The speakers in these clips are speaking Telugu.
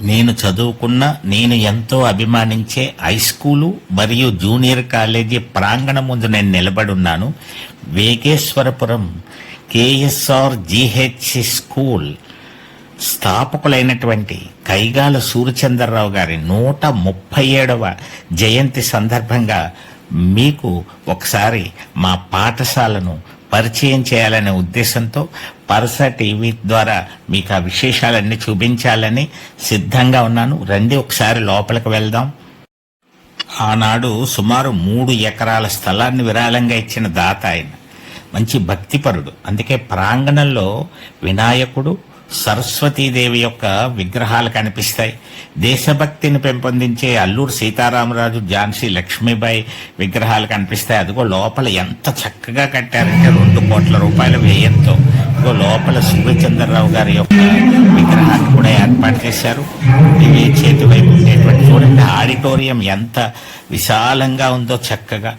నేను చదువుకున్న, నేను ఎంతో అభిమానించే హై స్కూలు మరియు జూనియర్ కాలేజీ ప్రాంగణం ముందు నేను నిలబడున్నాను. వేగేశ్వరపురం కేఎస్ఆర్ జిహెచ్ స్కూల్ స్థాపకులైనటువంటి కైగాల సూర్యచంద్రరావు గారి 137వ జయంతి సందర్భంగా మీకు ఒకసారి మా పాఠశాలను పరిచయం చేయాలనే ఉద్దేశంతో పరస టీవీ ద్వారా మీకు ఆ విశేషాలన్నీ చూపించాలని సిద్ధంగా ఉన్నాను. రండి ఒకసారి లోపలికి వెళ్దాం. ఆనాడు సుమారు 3 ఎకరాల స్థలాన్ని విరాళంగా ఇచ్చిన దాత ఆయన. మంచి భక్తిపరుడు. అందుకే ప్రాంగణంలో వినాయకుడు, సరస్వతీదేవి యొక్క విగ్రహాలు కనిపిస్తాయి. దేశభక్తిని పెంపొందించే అల్లూరు సీతారామరాజు, ఝాన్సీ లక్ష్మీబాయి విగ్రహాలు కనిపిస్తాయి. అదిగో లోపల ఎంత చక్కగా కట్టారంటే 2 కోట్ల రూపాయల వ్యయంతో ఇదిగో లోపల సూర్యచంద్రరావు గారి యొక్క విగ్రహాన్ని కూడా ఏర్పాటు చేశారు. ఇవి చేతి వైపు ఉండేటువంటి చూడండి, ఆడిటోరియం ఎంత విశాలంగా ఉందో, చక్కగా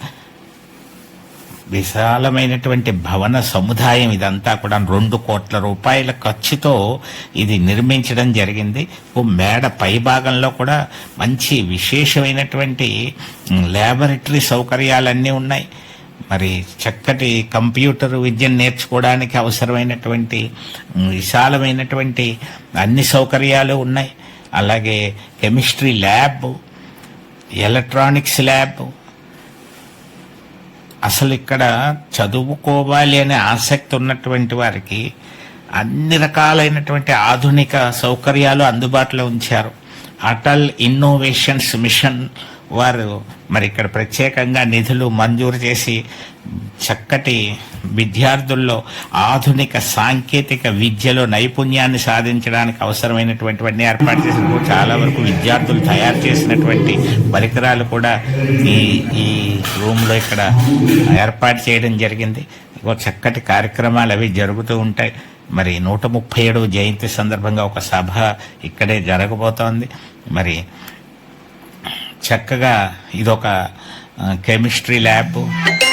విశాలమైనటువంటి భవన సముదాయం. ఇదంతా కూడా 2 కోట్ల రూపాయల ఖర్చుతో ఇది నిర్మించడం జరిగింది. మేడ పై భాగంలో కూడా మంచి విశేషమైనటువంటి ల్యాబొరేటరీ సౌకర్యాలన్నీ ఉన్నాయి. మరి చక్కటి కంప్యూటర్ విద్యను నేర్చుకోవడానికి అవసరమైనటువంటి విశాలమైనటువంటి అన్ని సౌకర్యాలు ఉన్నాయి. అలాగే కెమిస్ట్రీ ల్యాబ్, ఎలక్ట్రానిక్స్ ల్యాబ్. అసలు ఇక్కడ చదువుకోవాలి అనే ఆసక్తి ఉన్నటువంటి వారికి అన్ని రకాలైనటువంటి ఆధునిక సౌకర్యాలు అందుబాటులో ఉంచారు. అటల్ ఇన్నోవేషన్స్ మిషన్ వారు మరి ఇక్కడ ప్రత్యేకంగా నిధులు మంజూరు చేసి చక్కటి విద్యార్థుల్లో ఆధునిక సాంకేతిక విద్యలో నైపుణ్యాన్ని సాధించడానికి అవసరమైనటువంటివన్నీ ఏర్పాటు చేసినప్పుడు చాలా వరకు విద్యార్థులు తయారు చేసినటువంటి పరికరాలు కూడా ఈ రూమ్లో ఇక్కడ ఏర్పాటు చేయడం జరిగింది. చక్కటి కార్యక్రమాలు అవి జరుగుతూ ఉంటాయి. మరి 137వ జయంతి సందర్భంగా ఒక సభ ఇక్కడే జరగబోతోంది. మరి చక్కగా ఇదొక కెమిస్ట్రీ ల్యాబ్.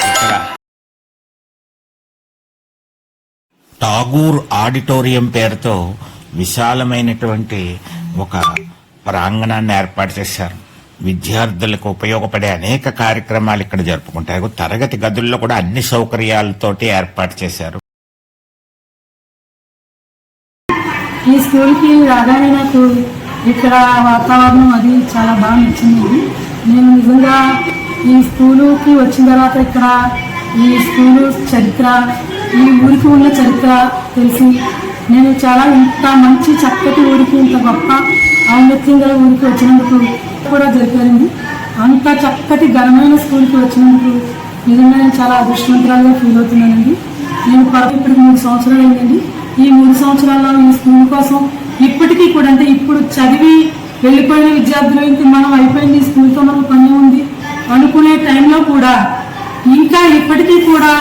ఇక్కడ టాగూర్ ఆడిటోరియం పేరుతో విశాలమైనటువంటి ఒక ప్రాంగణాన్ని ఏర్పాటు చేశారు. విద్యార్థులకు ఉపయోగపడే అనేక కార్యక్రమాలు ఇక్కడ జరుపుకుంటారు. తరగతి గదుల్లో కూడా అన్ని సౌకర్యాలతోటి ఏర్పాటు చేశారు. ఈ స్కూల్కి రాగానే నాకు ఇక్కడ వాతావరణం అది చాలా బాగా నచ్చింది. నేను నిజంగా ఈ స్కూలుకి వచ్చిన తర్వాత ఇక్కడ ఈ స్కూలు చరిత్ర, ఈ ఊరికి ఉన్న చరిత్ర తెలిసి నేను చాలా ఇంత మంచి చక్కటి ఊరికి, ఇంత గొప్ప ఔన్నత్యం గల ఊరికి వచ్చినందుకు కూడా జరిపారండి. అంత చక్కటి ఘనమైన స్కూల్కి వచ్చినందుకు నిజంగా నేను చాలా అదృష్టవంతురాలుగా ఫీల్ అవుతున్నానండి. నేను ఇప్పటికి 3 సంవత్సరాలు అయిందండి. ఈ 3 సంవత్సరాల్లో ఈ స్కూల్ కోసం ఇప్పటికీ కూడా, అంటే ఇప్పుడు చదివి వెళ్ళిపోయిన విద్యార్థులు ఇంక మనం అయిపోయింది, ఈ స్కూల్తో మనకు పని ఉంది అనుకునే టైంలో కూడా ఇంకా ఇప్పటికీ కూడా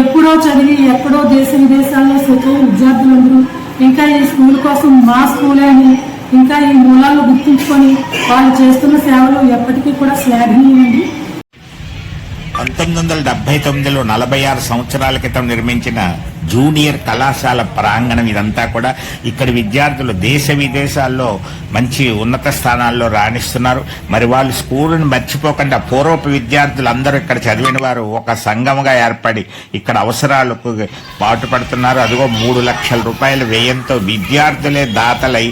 ఎప్పుడో చదివి ఎక్కడో దేశ విదేశాల్లో సెటిల్ విద్యార్థులందరూ ఇంకా ఈ స్కూల్ కోసం మా స్కూలే అని ఇంకా ఈ మూలాలను గుర్తుంచుకొని వాళ్ళు చేస్తున్న సేవలు ఎప్పటికీ కూడా శ్లాఘనీయమండి. 1979లో 46 సంవత్సరాల క్రితం నిర్మించిన జూనియర్ కళాశాల ప్రాంగణం ఇదంతా కూడా. ఇక్కడ విద్యార్థులు దేశ విదేశాల్లో మంచి ఉన్నత స్థానాల్లో రాణిస్తున్నారు. మరి వాళ్ళు స్కూలును మర్చిపోకుండా పూర్వపు విద్యార్థులు అందరూ ఇక్కడ చదివిన వారు ఒక సంఘముగా ఏర్పడి ఇక్కడ అవసరాలకు పాటుపడుతున్నారు. అదిగో 3 లక్షల రూపాయల వ్యయంతో విద్యార్థులే దాతలై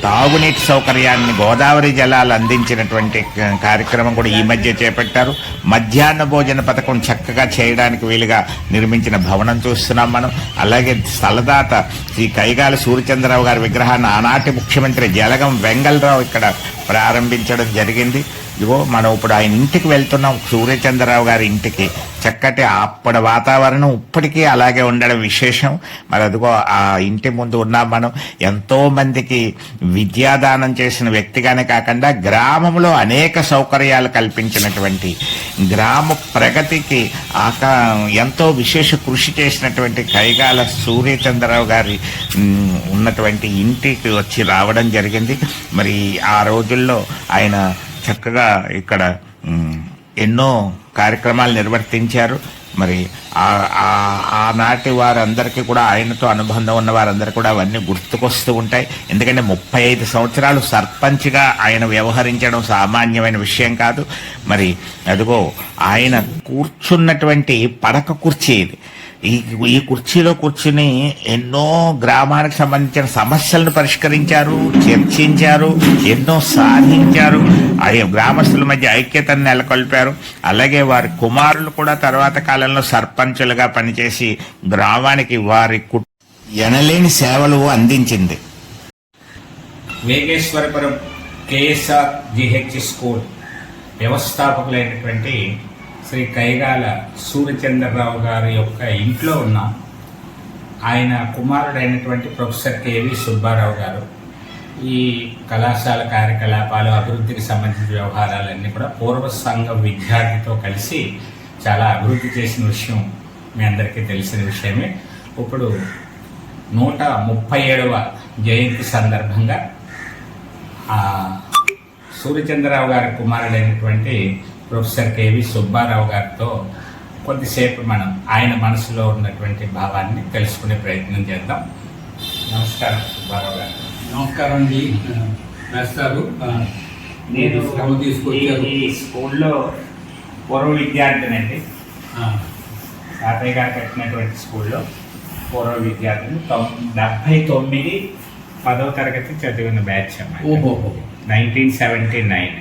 తాగునీటి సౌకర్యాన్ని, గోదావరి జలాలు అందించినటువంటి కార్యక్రమం కూడా ఈ మధ్య చేపట్టారు. మధ్యాహ్న భోజన పథకం చక్కగా చేయడానికి వీలుగా నిర్మించిన భవనం చూస్తున్నాం మనం. అలాగే స్థలదాత శ్రీ కైగాల సూర్యచంద్రరావు గారి విగ్రహాన్ని ఆనాటి ముఖ్యమంత్రి జలగం వెంగళరావు ఇక్కడ ప్రారంభించడం జరిగింది. ఇదిగో మనం ఇప్పుడు ఆయన ఇంటికి వెళ్తున్నాం, సూర్యచంద్రరావు గారి ఇంటికి. చక్కటి అప్పటి వాతావరణం ఇప్పటికీ అలాగే ఉండడం విశేషం. మరి అదిగో ఆ ఇంటి ముందు ఉన్నాం మనం. ఎంతో మందికి విద్యాదానం చేసిన వ్యక్తిగానే కాకుండా గ్రామంలో అనేక సౌకర్యాలు కల్పించినటువంటి, గ్రామ ప్రగతికి ఎంతో విశేష కృషి చేసినటువంటి కైగాల సూర్యచంద్రరావు గారి ఉన్నటువంటి ఇంటికి వచ్చి రావడం జరిగింది. మరి ఆ రోజుల్లో ఆయన చక్కగా ఇక్కడ ఎన్నో కార్యక్రమాలు నిర్వర్తించారు. మరి ఆనాటి వారందరికీ కూడా ఆయనతో అనుబంధం ఉన్న వారందరికీ కూడా అవన్నీ గుర్తుకొస్తూ ఉంటాయి. ఎందుకంటే 35 సంవత్సరాలు సర్పంచ్గా ఆయన వ్యవహరించడం సామాన్యమైన విషయం కాదు. మరి అదిగో ఆయన కూర్చున్నటువంటి పడక కుర్చీ ఇది. ఈ కుర్చీలో కూర్చుని ఎన్నో గ్రామానికి సంబంధించిన సమస్యలను పరిష్కరించారు, చర్చించారు, ఎన్నో సాధించారు, గ్రామస్తుల మధ్య ఐక్యతను నెలకొల్పారు. అలాగే వారి కుమారులు కూడా తర్వాత కాలంలో సర్పంచులుగా పనిచేసి గ్రామానికి వారి ఎనలేని సేవలు అందించింది. వేగేశ్వరపురం కేఎస్ఆర్ జిహెచ్ స్కూల్ వ్యవస్థాపకులైనటువంటి శ్రీ కైగాల సూర్యచంద్రరావు గారి యొక్క ఇంట్లో ఉన్నాం. ఆయన కుమారుడైనటువంటి ప్రొఫెసర్ కేవి సుబ్బారావు గారు ఈ కళాశాల కార్యకలాపాలు, అభివృద్ధికి సంబంధించిన వ్యవహారాలన్నీ కూడా పూర్వ సంఘ విద్యార్థితో కలిసి చాలా అభివృద్ధి చేసిన విషయం మీ అందరికీ తెలిసిన విషయమే. ఇప్పుడు 137వ జయంతి సందర్భంగా సూర్యచంద్రరావు గారి కుమారుడైనటువంటి ప్రొఫెసర్ కేవి సుబ్బారావు గారితో కొద్దిసేపు మనం ఆయన మనసులో ఉన్నటువంటి భావాన్ని తెలుసుకునే ప్రయత్నం చేద్దాం. నమస్కారం సుబ్బారావు గారు. నమస్కారం అండి మేస్టారు. నేను శ్రమ తీసుకొచ్చారు. ఈ స్కూల్లో పూర్వ విద్యార్థినండి. తాతయ్య గారు కట్టినటువంటి స్కూల్లో పూర్వ విద్యార్థిని. 79 10వ తరగతి చదివిన బ్యాచ్ అన్నమాట. 1979.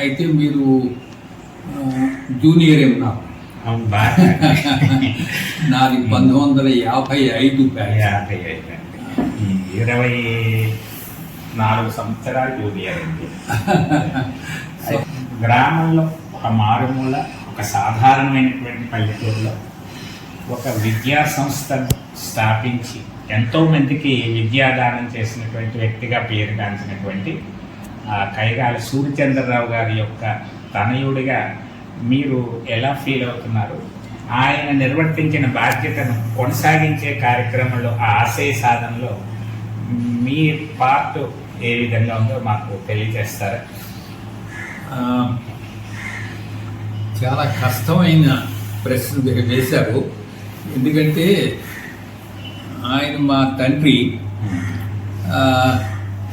అయితే మీరు జూనియర్ ఏమన్నారు? అవును, బాగా. నాది 1955 బ్యాచ్. 24 సంవత్సరాలు జూనియర్ అండి. గ్రామంలో ఒక మారుమూల, ఒక సాధారణమైనటువంటి పల్లెటూరులో ఒక విద్యా సంస్థను స్థాపించి ఎంతో మందికి విద్యాదానం చేసినటువంటి వ్యక్తిగా పేరుగాంచినటువంటి కైగాల సూర్యచంద్రరావు గారి యొక్క తనయుడిగా మీరు ఎలా ఫీల్ అవుతున్నారు? ఆయన నిర్వర్తించిన బాధ్యతను కొనసాగించే కార్యక్రమంలో, ఆ ఆశయ సాధనలో మీ పార్ట్ ఏ విధంగా ఉందో మాకు తెలియజేస్తారా? చాలా కష్టమైన ప్రశ్న వేశారు. ఎందుకంటే ఆయన మా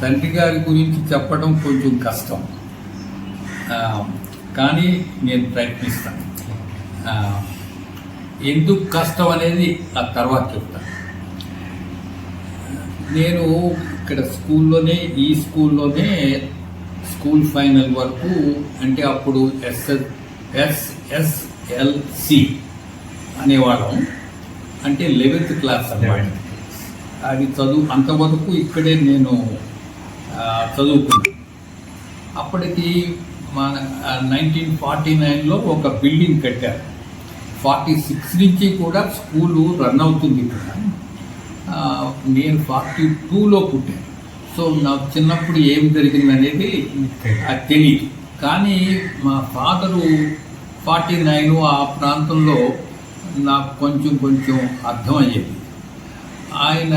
తండ్రి గారి గురించి చెప్పడం కొంచెం కష్టం, కానీ నేను ప్రయత్నిస్తాను. ఎందుకు కష్టం అనేది ఆ తర్వాత చెప్తాను. నేను ఇక్కడ ఈ స్కూల్లోనే స్కూల్ ఫైనల్ వరకు, అంటే అప్పుడు SSLC అనేవాళ్ళం, అంటే 11th క్లాస్ అన్నమాట. అది అంతవరకు ఇక్కడే నేను చదువుకున్నాను. అప్పటికి మన 1949లో ఒక బిల్డింగ్ కట్టారు. 46 నుంచి కూడా స్కూలు రన్ అవుతుంది ఇక్కడ. నేను 42లో పుట్టాను. సో నాకు చిన్నప్పుడు ఏం జరిగిందనేది అది తెలియదు. కానీ మా ఫాదరు 49 ఆ ప్రాంతంలో నాకు కొంచెం అర్థమయ్యేది. ఆయన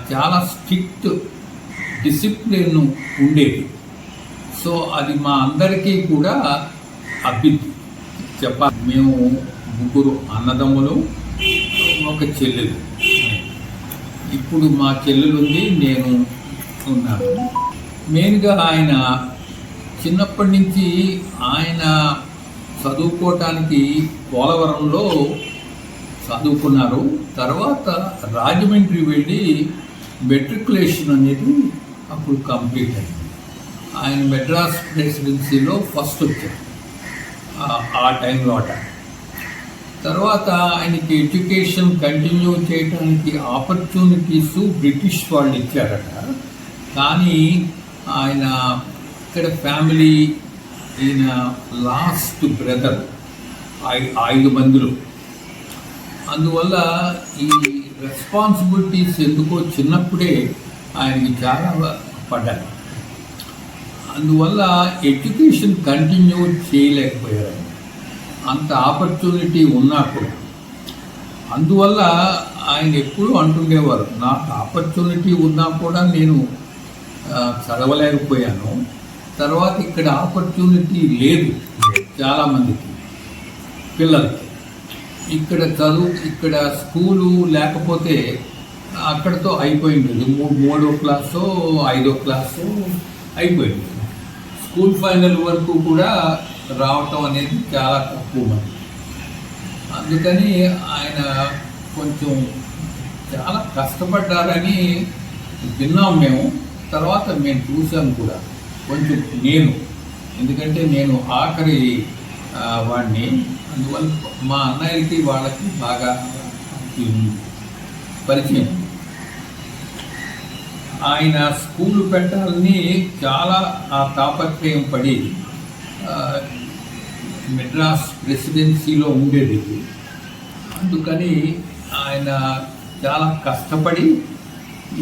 చాలా స్ట్రిక్ట్ డిసిప్లిన్ ఉండేది. సో అది మా అందరికీ కూడా చెప్పాలి. మేము 3 అన్నదమ్ములు, ఒక చెల్లెలు. ఇప్పుడు మా చెల్లెలు ఉంది, నేను ఉన్నాను. మెయిన్గా ఆయన చిన్నప్పటి నుంచి ఆయన చదువుకోవటానికి పోలవరంలో చదువుకున్నారు. తర్వాత రాజమండ్రి వెళ్ళి మెట్రికులేషన్ అనేది అప్పుడు కంప్లీట్ అయింది. ఆయన మెడ్రాస్ ప్రెసిడెన్సీలో ఫస్ట్ వచ్చారు ఆ టైంలో. తర్వాత ఆయనకి ఎడ్యుకేషన్ కంటిన్యూ చేయడానికి ఆపర్చునిటీస్ బ్రిటిష్ వాళ్ళు ఇచ్చారట. కానీ ఆయన ఇక్కడ ఫ్యామిలీ, ఈయన లాస్ట్ బ్రదర్ 5 మందిలో. అందువల్ల ఈ రెస్పాన్సిబిలిటీస్ ఎందుకో చిన్నప్పుడే ఆయనకి చాలా పడ్డాయి. అందువల్ల ఎడ్యుకేషన్ కంటిన్యూ చేయలేకపోయారు, అంత ఆపర్చునిటీ ఉన్నా కూడా. అందువల్ల ఆయన ఎప్పుడూ అంటుండేవారు, నాకు ఆపర్చునిటీ ఉన్నా కూడా నేను చదవలేకపోయాను. తర్వాత ఇక్కడ ఆపర్చునిటీ లేదు చాలామందికి. పిల్లలకి. ఇక్కడ చదువు, ఇక్కడ స్కూలు లేకపోతే అక్కడితో అయిపోయింది. మూడో క్లాసు 5వ క్లాసు అయిపోయింది. స్కూల్ ఫైనల్ వరకు కూడా రావటం అనేది చాలా తక్కువ మంది. అందుకని ఆయన కొంచెం చాలా కష్టపడ్డారని విన్నాం మేము. తర్వాత మేము చూసాం కూడా కొంచెం ఎందుకంటే నేను ఆఖరి వాడిని, అందువల్ల మా అన్నయ్యకి వాళ్ళకి బాగా పరిచయం. ఆయన స్కూల్ పెట్టాలని చాలా తాపత్రయం పడి మెడ్రాస్ ప్రెసిడెన్సీలో ఉండేది. అందుకని ఆయన చాలా కష్టపడి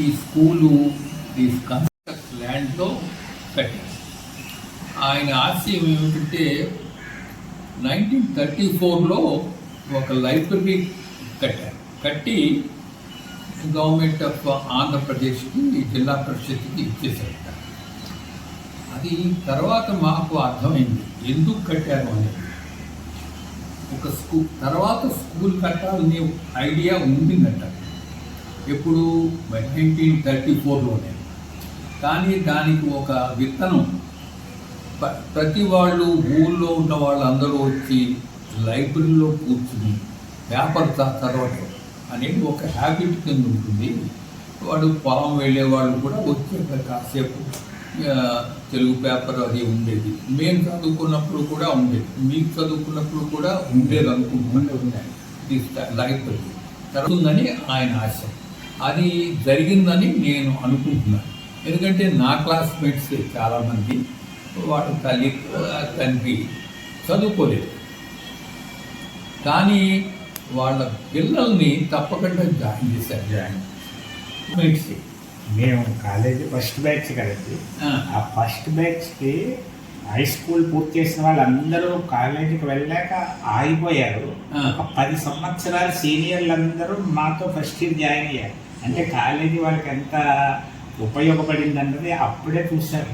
ఈ స్కూలు ఈ ల్యాండ్లో కట్టారు. ఆయన ఆశయం ఏమిటంటే 1934లో ఒక లైబ్రరీ కట్టి గవర్నమెంట్ ఆఫ్ ఆంధ్రప్రదేశ్కి జిల్లా పరిషత్కి ఇచ్చేసారట. అది తర్వాత మాకు అర్థమైంది ఎందుకు కట్టారు అనేది. ఒక తర్వాత స్కూల్ కట్టాలని ఐడియా ఉండిందట ఎప్పుడు 1934లోనే. కానీ దానికి ఒక విత్తనం ప్రతి వాళ్ళు ఊళ్ళో ఉన్న వాళ్ళందరూ వచ్చి లైబ్రరీలో కూర్చుని పేపర్ చదవటం అనేది ఒక హ్యాబిట్ కింద ఉంటుంది. వాడు పొలం వెళ్ళేవాళ్ళు కూడా వచ్చి కాసేపు తెలుగు పేపర్ అది ఉండేది. మేము చదువుకున్నప్పుడు కూడా ఉండేది, మీకు చదువుకున్నప్పుడు కూడా ఉండేది అనుకుంటున్నాను. లైబ్రరీ జరుగుతుందని ఆయన ఆశ. అది జరిగిందని నేను అనుకుంటున్నాను. ఎందుకంటే నా క్లాస్మేట్స్ చాలామంది వాళ్ళ తండ్రి చదువుకోలేదు, కానీ వాళ్ళ పిల్లల్ని తప్పకుండా జాయిన్ చేశారు. మేము కాలేజీ ఫస్ట్ బ్యాచ్ కదండి. ఆ ఫస్ట్ బ్యాచ్కి హై స్కూల్ పూర్తి చేసిన వాళ్ళందరూ కాలేజీకి వెళ్ళాక ఆగిపోయారు. ఒక 10 సంవత్సరాలు సీనియర్లందరూ మాతో ఫస్ట్ ఇయర్ జాయిన్ అయ్యారు. అంటే కాలేజీ వాళ్ళకి ఎంత ఉపయోగపడింది అన్నది అప్పుడే చూశారు.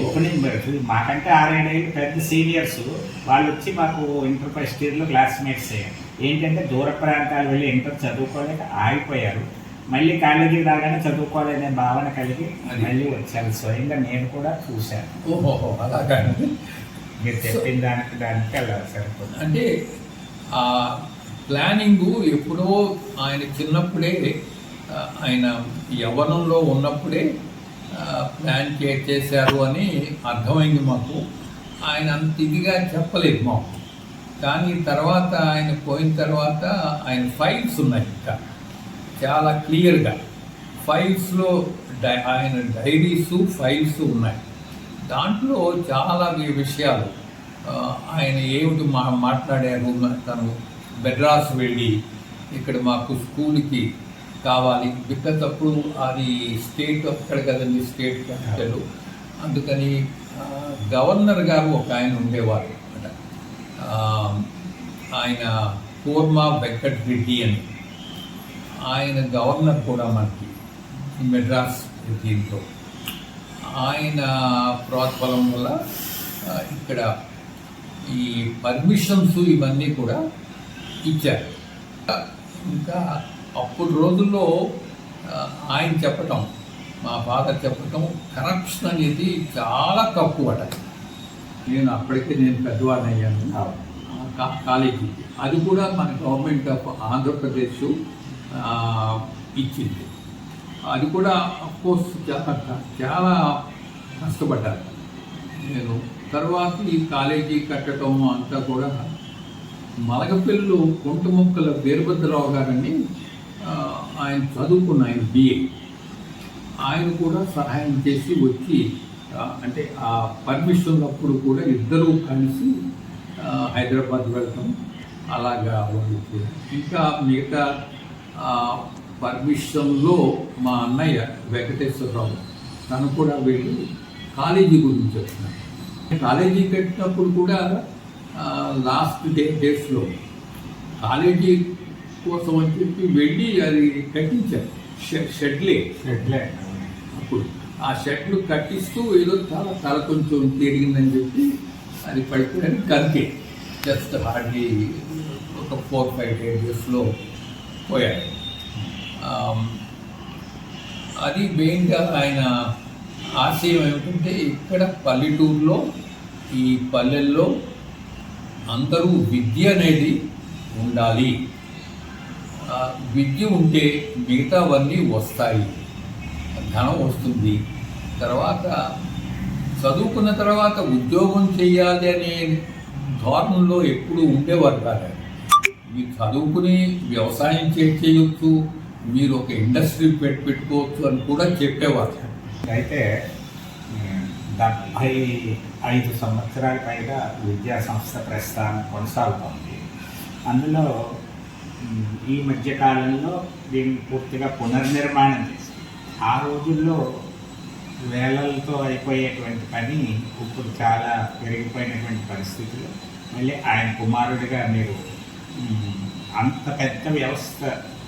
ఇప్పుడు మాకంటే 6-7 ఏళ్ళు పెద్ద సీనియర్స్ వాళ్ళు వచ్చి మాకు ఇంటర్ ఫస్ట్ ఇయర్లో క్లాస్మేట్స్ అయ్యారు. ఏంటంటే దూర ప్రాంతాలు వెళ్ళి ఇంటర్ చదువుకోలేక ఆగిపోయారు. మళ్ళీ కాలేజీకి రాగానే చదువుకోవాలనే భావన కలిగి మళ్ళీ వచ్చారు. స్వయంగా నేను కూడా చూశాను. అలాగా మీరు చెప్పిన దానికి అలా సరిపోతుంది. అంటే ఆ ప్లానింగు ఎప్పుడో ఆయన చిన్నప్పుడే, ఆయన యవ్వనంలో ఉన్నప్పుడే ప్లాన్ చేశారు అని అర్థమైంది మాకు. ఆయన అంత ఇదిగా చెప్పలేదు మాకు. కానీ తర్వాత ఆయన పోయిన తర్వాత ఆయన ఫైల్స్ ఉన్నాయి, ఇంకా చాలా క్లియర్గా ఫైల్స్లో ఆయన డైరీసు ఫైల్స్ ఉన్నాయి. దాంట్లో చాలా విషయాలు ఆయన ఏమిటి మాట్లాడారు. తను మెడ్రాస్ వెళ్ళి ఇక్కడ మాకు స్కూల్కి కావాలి, బికాజ్ అప్పుడు అది స్టేట్ అక్కడ కదండి, స్టేట్ క్యాపిటల్. అందుకని గవర్నర్ గారు ఒక ఆయన ఉండేవారు అన్నమాట. ఆయన కూర్మా వెంకట్ రెడ్డి అని, ఆయన గవర్నర్ కూడా మనకి మెడ్రాస్ దీంతో. ఆయన ప్రోత్బలం వల్ల ఇక్కడ ఈ పర్మిషన్స్ ఇవన్నీ కూడా ఇచ్చారు. ఇంకా అప్పుడు రోజుల్లో ఆయన చెప్పటం, మా ఫాదర్ చెప్పటం, కరప్షన్ అనేది చాలా తక్కువ అట. నేను పెద్దవాడిని అయ్యాను కాలేజీకి. అది కూడా మన గవర్నమెంట్ ఆఫ్ ఆంధ్రప్రదేశ్ ఇచ్చింది. అది కూడా అఫ్కోర్స్ చాలా కష్టపడ్డారు నేను. తర్వాత ఈ కాలేజీ కట్టడం అంతా కూడా మలగపల్లిలో కొంటముక్కల వీరభద్రరావు గారని ఆయన చదువుకున్న, ఆయన బిఏ, ఆయన కూడా సహాయం చేసి వచ్చి, అంటే ఆ పర్మిషన్ అప్పుడు కూడా ఇద్దరూ కలిసి హైదరాబాద్ వెళ్తాం. అలాగా వాళ్ళు ఇంకా మిగతా పర్మిషన్లో మా అన్నయ్య వెంకటేశ్వరరావు తను కూడా వెళ్ళి కాలేజీ గురించి వచ్చినాడు. కాలేజీ కట్టినప్పుడు కూడా లాస్ట్ డేస్లో కాలేజీ కోసం అని చెప్పి వెళ్ళి అది కట్టించారు. షెడ్లే అప్పుడు ఆ షెడ్లు కట్టిస్తూ ఏదో తల కొంచెం తిరిగిందని చెప్పి అది పడిపోయారు. కరికే జస్ట్ హార్డ్లీ ఒక 4-5 డేస్లో పోయాడు. అది మెయిన్గా ఆయన ఆశయం ఏమిటంటే ఇక్కడ పల్లెటూరులో ఈ పల్లెల్లో అందరూ విద్య అనేది ఉండాలి, విద్య ఉంటే మిగతావన్నీ వస్తాయి, ధనం వస్తుంది, తర్వాత చదువుకున్న తర్వాత ఉద్యోగం చేయాలి అనే ధోరణిలో ఎప్పుడూ ఉండేవారు కాదు. మీరు చదువుకుని వ్యవసాయం చేయొచ్చు, మీరు ఒక ఇండస్ట్రీ పెట్టుకోవచ్చు అని కూడా చెప్పేవారు. అయితే 75 సంవత్సరాల పైగా విద్యా సంస్థ ప్రస్థానం కొనసాగుతోంది. అందులో ఈ మధ్యకాలంలో దీన్ని పూర్తిగా పునర్నిర్మాణం చేసి ఆ రోజుల్లో వేలలతో అయిపోయేటువంటి పని ఇప్పుడు చాలా పెరిగిపోయినటువంటి పరిస్థితులు మళ్ళీ ఆయన కుమారుడిగా మీరు అంత పెద్ద వ్యవస్థ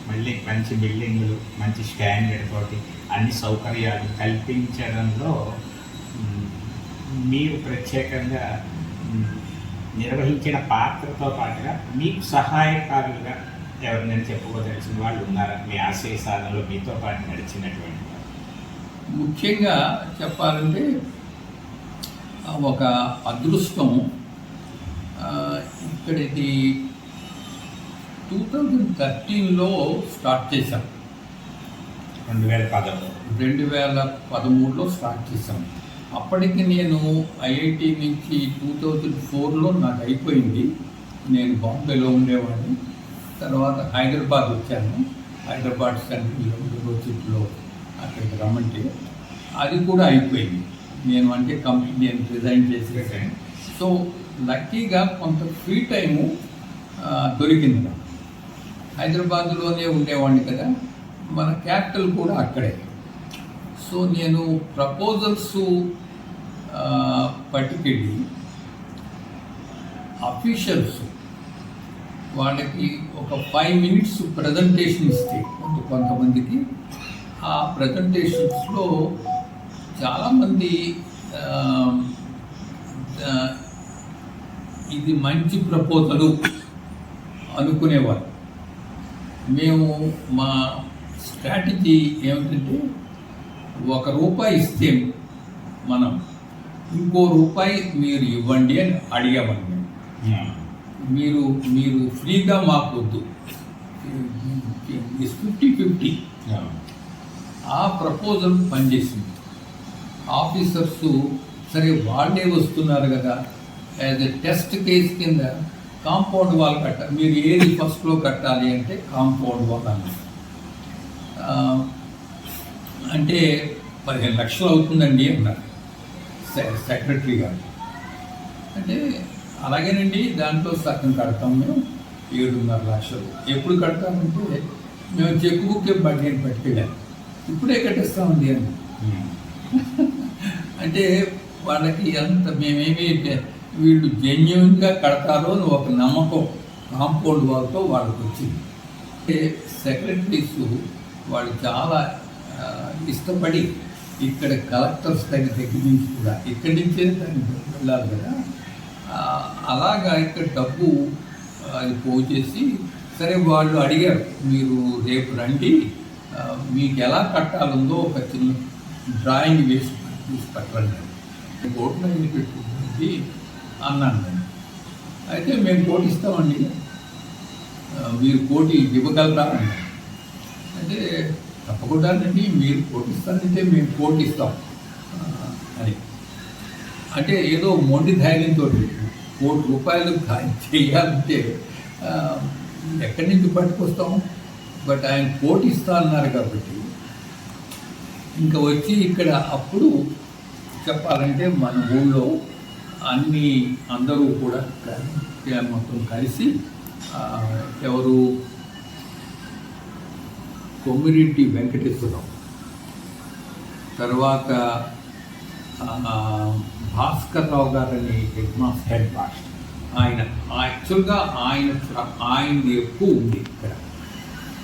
మళ్ళీ మంచి బిల్డింగులు, మంచి స్టాండర్డ్ తోటి అన్ని సౌకర్యాలు కల్పించడంలో మీరు ప్రత్యేకంగా నిర్వహించిన పాత్రతో పాటుగా మీకు సహాయకారులుగా ఎవరినైనా చెప్పుకోదలిచిన వాళ్ళు ఉన్నారా? మీ ఆశయ సాధనలో మీతో పాటు నడిచినటువంటి వాళ్ళు? ముఖ్యంగా చెప్పాలంటే ఒక అదృష్టం, ఇక్కడికి 2013లో స్టార్ట్ చేశాం. 2013లో స్టార్ట్ చేశాం. అప్పటికి నేను ఐఐటి నుంచి 2004లో నాకు అయిపోయింది. నేను బాంబేలో ఉండేవాడిని. తర్వాత హైదరాబాద్ వచ్చాను. హైదరాబాద్ సెంట్రల్ యూనివర్సిటీలో అక్కడికి రమ్మంటే అది కూడా అయిపోయింది. నేను అంటే కంప్లీట్ నేను రిజైన్ చేసేసాను. సో లక్కీగా కొంత ఫ్రీ టైము దొరికింది నాకు. హైదరాబాద్లోనే ఉండేవాడిని కదా, మన క్యాపిటల్ కూడా అక్కడే. సో నేను ప్రపోజల్స్ పట్టుకెళ్ళి అఫీషియల్స్ వాళ్ళకి ఒక 5 minutes ప్రజెంటేషన్ ఇస్తే కొంతమందికి ఆ ప్రజెంటేషన్స్లో చాలామంది ఇది మంచి ప్రపోజలు అనుకునేవారు. మేము మా స్ట్రాటజీ ఏమిటంటే ₹1 ఇస్తే మనం ₹2 మీరు ఇవ్వండి అని అడిగామండి. మీరు ఫ్రీగా మాకు వద్దు, 50-50. ఆ ప్రపోజల్ పనిచేసింది. ఆఫీసర్స్ సరే వాళ్ళే వస్తున్నారు కదా, యాజ్ ఎ టెస్ట్ కేస్ కింద కాంపౌండ్ వాల్ కట్టాలి, మీరు ఏది ఫస్ట్లో కట్టాలి అంటే కాంపౌండ్ వాల్ అన్నారు. అంటే 15 లక్షలు అవుతుందండి అన్నారు సెక్రటరీ గారు. అంటే అలాగేనండి, దాంట్లో సగం కడతాం మేము, 7.5 లక్షలు. ఎప్పుడు కడతామంటే మేము చెక్ బుక్ బడ్జెట్ పట్టుకెళ్ళాము, ఇప్పుడే కట్టిస్తామండి అని. అంటే వాళ్ళకి అంత మేమేమి వీళ్ళు జెన్యున్గా కడతారో అని ఒక నమ్మకం కాంపౌండ్ వాళ్ళతో వాళ్ళకి వచ్చింది. అంటే సెక్రటరీస్ వాళ్ళు చాలా ఇష్టపడి ఇక్కడ కలెక్టర్స్ దగ్గర నుంచి కూడా ఇక్కడి నుంచే దానికి వెళ్ళాలి కదా, అలాగా ఇక్కడ డబ్బు అది పోచేసి సరే వాళ్ళు అడిగారు, మీరు రేపు రండి, మీకు ఎలా కట్టాలందో ఒక చిన్న డ్రాయింగ్ వేసి తీసి పెట్టండి, కోట్లు అన్ని పెట్టుకుంటుంది అన్నాను నేను. అయితే మేము కోటి ఇస్తామండి, మీరు కోటి ఇవ్వగలరా అన్నారు. అంటే తప్పకుండానండి, మీరు కోటి ఇస్తానంటే మేము కోటి ఇస్తాం అని. అంటే ఏదో మొండి ధైర్యంతో ₹1 చేయాలంటే ఎక్కడి నుంచి పట్టుకొస్తాం. బట్ ఆయన కోటి ఇస్తా అన్నారు కాబట్టి ఇంకా వచ్చి ఇక్కడ అప్పుడు చెప్పాలంటే మన ఊళ్ళో అందరూ కూడా మొత్తం కలిసి ఎవరు కొమ్మిరెడ్డి వెంకటేశ్వరరావు, తర్వాత భాస్కర్ రావు గారని హెడ్ మాస్టర్, ఆయన యాక్చువల్గా ఆయనది ఎక్కువ ఉంది ఇక్కడ.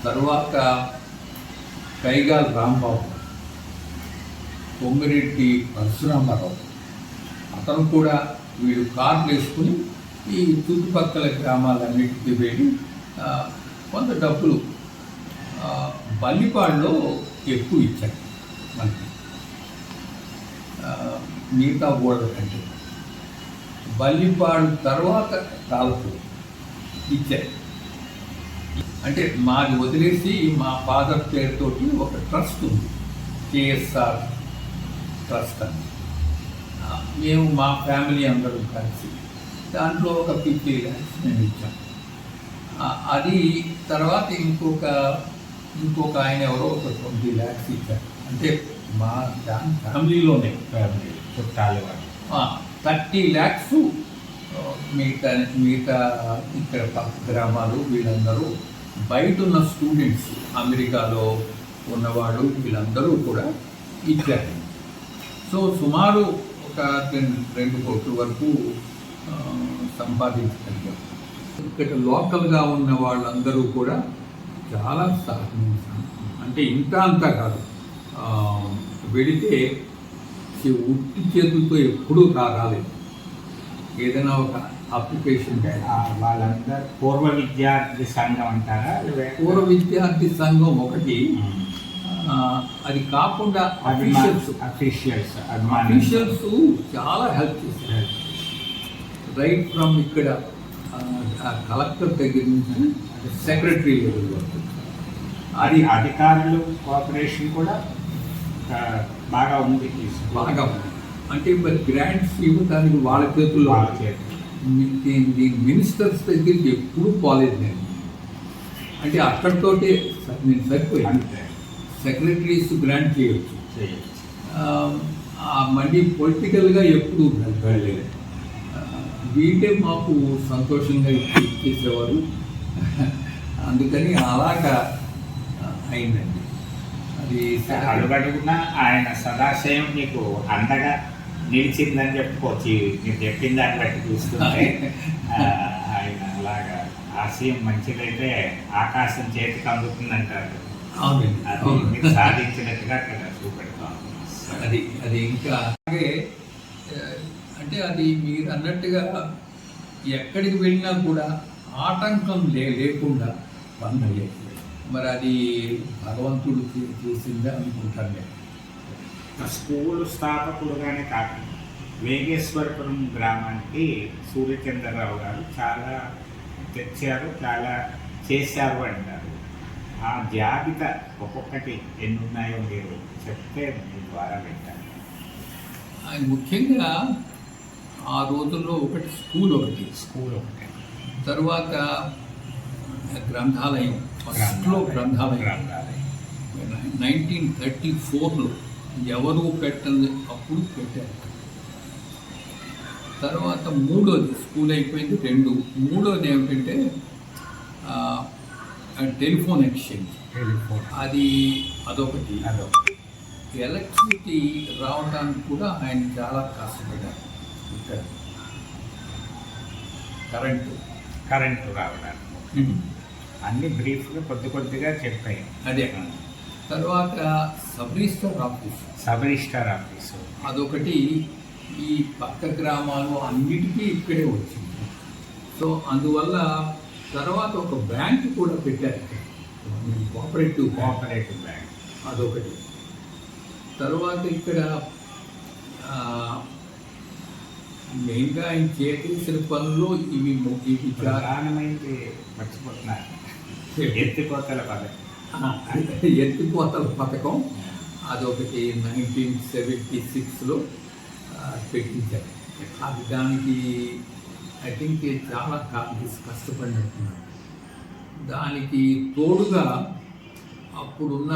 తర్వాత కైగాల్ రాంబాబు, కొమ్మిరెడ్డి పరశురామారావు, అతను కూడా వీళ్ళు కార్లు వేసుకుని ఈ చుట్టుపక్కల గ్రామాలన్నిటికీ వెళ్ళి కొంత డబ్బులు బల్లిపాడులో ఎక్కువ ఇచ్చారు మనకి మిగతా ఊళ్ళ కంటే. బల్లిపాడు తర్వాత తాలూకు ఇచ్చారు. అంటే మాది వదిలేసి మా ఫాదర్ పేరుతోటి ఒక ట్రస్ట్ ఉంది, కేఎస్ఆర్ ట్రస్ట్ అని. మేము మా ఫ్యామిలీ అందరూ కలిసి దాంట్లో ఒక 50 lakhs మేము ఇచ్చాం. అది తర్వాత ఇంకొక ఆయన ఎవరో ఒక 20 lakhs ఇచ్చారు. అంటే మా ఫ్యామిలీలోనే చుట్టాలు 30 lakhs మిగతా ఇక్కడ పక్క గ్రామాలు వీళ్ళందరూ బయట ఉన్న స్టూడెంట్స్, అమెరికాలో ఉన్నవాళ్ళు వీళ్ళందరూ కూడా ఇచ్చారు. సో సుమారు ఒక 2 కోట్ల వరకు సంపాదించగలిగాం. ఇక్కడ లోకల్గా ఉన్న వాళ్ళందరూ కూడా చాలా సహకరించారు. అంటే ఇంత అంతా కాదు, వెళితే ఉట్టి చేతులతో ఎప్పుడూ రాలేదు. ఏదైనా ఒక అప్లికేషన్ వాళ్ళందరూ పూర్వ విద్యార్థి సంఘం అంటారా? పూర్వ విద్యార్థి సంఘం ఒకటి, అది కాకుండా అఫీషియల్స్ చాలా హెల్ప్ చేశారు. రైట్ ఫ్రమ్ ఇక్కడ కలెక్టర్ దగ్గర నుంచి సెక్రటరీ లెవెల్ వరకు. అది అధికారులు కోఆపరేషన్ కూడా బాగా ఉంది. బాగా అంటే మరి గ్రాంట్స్ ఇవ్వడానికి వాళ్ళ చేతుల్లో దీని మినిస్టర్స్ దగ్గరికి ఎప్పుడూ పోలేదు నేను. అంటే అక్కడితోటే నేను సరిపోయాను. సెక్రటరీస్ గ్రాంట్ చేయొచ్చు, మళ్ళీ పొలిటికల్గా ఎప్పుడు వెళ్ళలేదు. వీటే మాకు సంతోషంగా ఇచ్చేసేవారు. అందుకని అలాగా అయిందండి. అది అడుగడుగునా ఆయన సదాశయం మీకు అండగా నిలిచిందని చెప్పుకోవచ్చు. మీరు చెప్పిన దాన్ని బట్టి చూస్తుంటే ఆయన అలాగా ఆశయం మంచిదైతే ఆకాశం చేతికి అందుతుందంటారు. అవునండి, అది మీరు సాధించినట్టుగా అక్కడ చూపెడతాం. అది ఇంకా అలాగే అంటే అది మీరు అన్నట్టుగా ఎక్కడికి వెళ్ళినా కూడా ఆటంకం లేకుండా పని అయ్యేది. మరి అది భగవంతుడు చేసిందే అనుకుంటాను నేను. స్కూలు స్థాపకుడుగానే కాకుండా వేగేశ్వరపురం గ్రామానికి సూర్యచంద్రరావు గారు చాలా తెచ్చారు, చాలా చేశారు అంటారు. ఆ జాబితా ఒక్కొక్కటి ఎన్ని ఉన్నాయో మీరు చెప్తే మీ ద్వారా పెట్టాను. ముఖ్యంగా ఆ రోజుల్లో స్కూల్ ఒకటి, తర్వాత గ్రంథాలయం, ఫస్ట్లో గ్రంథాలయం 1934లో ఎవరు పెట్టండి అప్పుడు పెట్టారు. తర్వాత మూడోది స్కూల్ అయిపోయింది. మూడోది ఏమిటంటే టెలిఫోన్ ఎక్స్చేంజ్, అదొకటి. ఎలక్ట్రిసిటీ రావడానికి కూడా ఆయన చాలా కష్టపడ్డారు. ఇక్కడ కరెంటు రావడానికి అన్ని బ్రీఫ్గా కొద్దిగా చెప్పాయి. అదే. తర్వాత సబ్ రిజిస్టార్ ఆఫీసు అదొకటి. ఈ పక్క గ్రామాలు అన్నిటికీ ఇక్కడే వచ్చింది. సో అందువల్ల తర్వాత ఒక బ్యాంక్ కూడా పెట్టారు, కోఆపరేటివ్ బ్యాంక్, అదొకటి. తర్వాత ఇక్కడ మెయిన్గా ఆయన చేసిన పనులు ఇవి ప్రధానమైనది మర్చిపోతున్నారు. ఎత్తిపోతల పథకం అదొకటి 1976లో పెట్టించారు. అది దానికి ఐ థింక్ చాలా కష్టపడినట్టున్నారు. దానికి తోడుగా అప్పుడున్న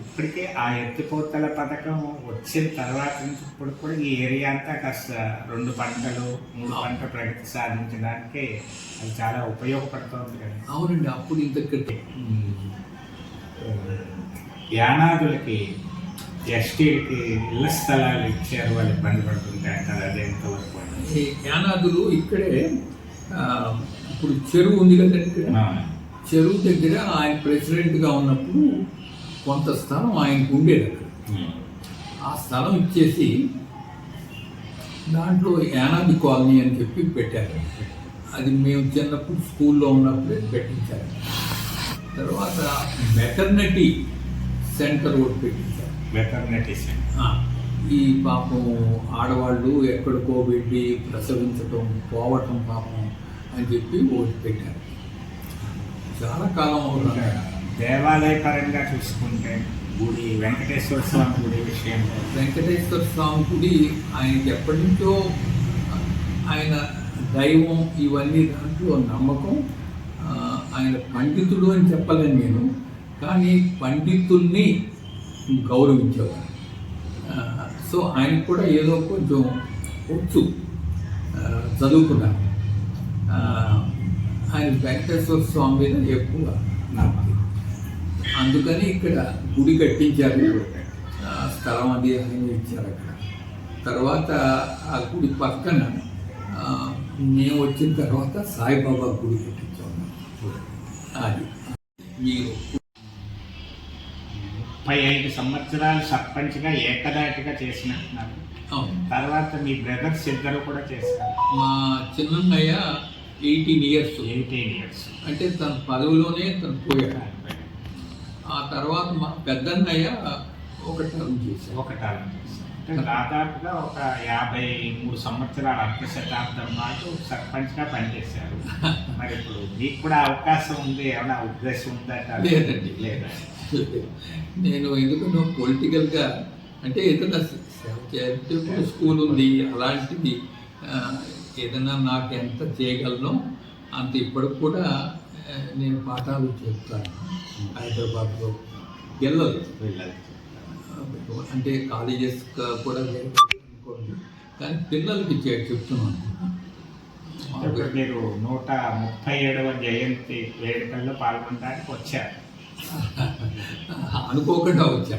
ఇప్పటికే ఆ ఎత్తిపోతల పథకం వచ్చిన తర్వాత నుంచి ఇప్పుడు కూడా ఈ ఏరియా అంతా కాస్త 2 పంటలు 3 పంట ప్రగతి సాధించడానికి అది చాలా ఉపయోగపడుతుంది కదా. అవునండి. అప్పుడు ఇంత యానాదులకి ఎస్టీలకి ఇళ్ల స్థలాలు ఇచ్చారు, వాళ్ళు ఇబ్బంది పడుతుంటాయి కదా, అది ఎంతవరకు? యానాదులు ఇక్కడే ఇప్పుడు చెరువు ఉంది కదండి, ఇక్కడ చెరువు దగ్గర ఆయన ప్రెసిడెంట్గా ఉన్నప్పుడు కొంత స్థలం ఆయనకు ఉండేది. అక్కడ ఆ స్థలం ఇచ్చేసి దాంట్లో యానాది కాలనీ అని చెప్పి పెట్టారు. అది మేము చిన్నప్పుడు స్కూల్లో ఉన్నప్పుడే పెట్టించారు. తర్వాత మెటర్నిటీ సెంటర్ ఒకటి పెట్టించారు. వెటర్నరీ ఆ, ఈ పాపం ఆడవాళ్ళు ఎక్కడికో వెళ్ళి ప్రసవించటం పోవటం పాపం అని చెప్పి ఒకటి పెట్టారు. చాలా కాలం అవుతుంది. దేవాలయ పరంగా చూసుకుంటే గుడి వెంకటేశ్వర స్వామి గుడి విషయంలో వెంకటేశ్వర స్వామి గుడి ఆయనకి ఎప్పటి నుంచో ఆయన దైవం ఇవన్నీ దాంట్లో నమ్మకం. ఆయన పండితుడు అని చెప్పలేను నేను, కానీ పండితుల్ని గౌరవించేవారు. సో ఆయన కూడా ఏదో కొంచెం వచ్చు, చదువుకున్నారు. ఆయన వెంకటేశ్వర స్వామి మీద ఎక్కువ నమ్మకం. అందుకని ఇక్కడ గుడి కట్టించారు. స్థలం అది ఆయన ఇచ్చారు అక్కడ. తర్వాత ఆ గుడి పక్కన మేము వచ్చిన తర్వాత సాయిబాబా గుడి కట్టించాము. అది మీరు 35 సంవత్సరాలు సర్పంచ్గా ఏకదాటిగా చేసినట్టున్నారు. అవును. తర్వాత మీ బ్రదర్స్ ఇద్దరు కూడా చేశారు. మా చిన్నయ్య 18 ఇయర్స్ 18 ఇయర్స్. అంటే తన పదవిలోనే తను పోయాడు. ఆ తర్వాత మా పెద్దన్నయ్య ఒక టర్మ్ చేశాడు. ఒక టర్మ్ చేశారు. అంటే దాదాపుగా ఒక 53 సంవత్సరాల అర్ధ శతాబ్దం పాటు సర్పంచ్గా పనిచేశారు. మరి ఇప్పుడు మీకు కూడా అవకాశం ఉంది, ఏమైనా ఉద్దేశం ఉందంటే? లేదండి. లేదా? నేను ఎందుకన్నా పొలిటికల్గా అంటే ఏదైనా చారిటబుల్ స్కూల్ ఉంది, అలాంటిది ఏదైనా నాకు ఎంత చేయగలను అంత ఇప్పటికి కూడా నేను పాఠాలు చెప్తాను. హైదరాబాద్లో పిల్లలు అంటే కాలేజెస్ కూడా లేదు అనుకోండి, కానీ పిల్లలకి చెప్తున్నాను. ఇప్పుడు మీరు 137వ జయంతి వేడుకల్లో పాల్గొనడానికి వచ్చారు. అనుకోకుండా వచ్చా.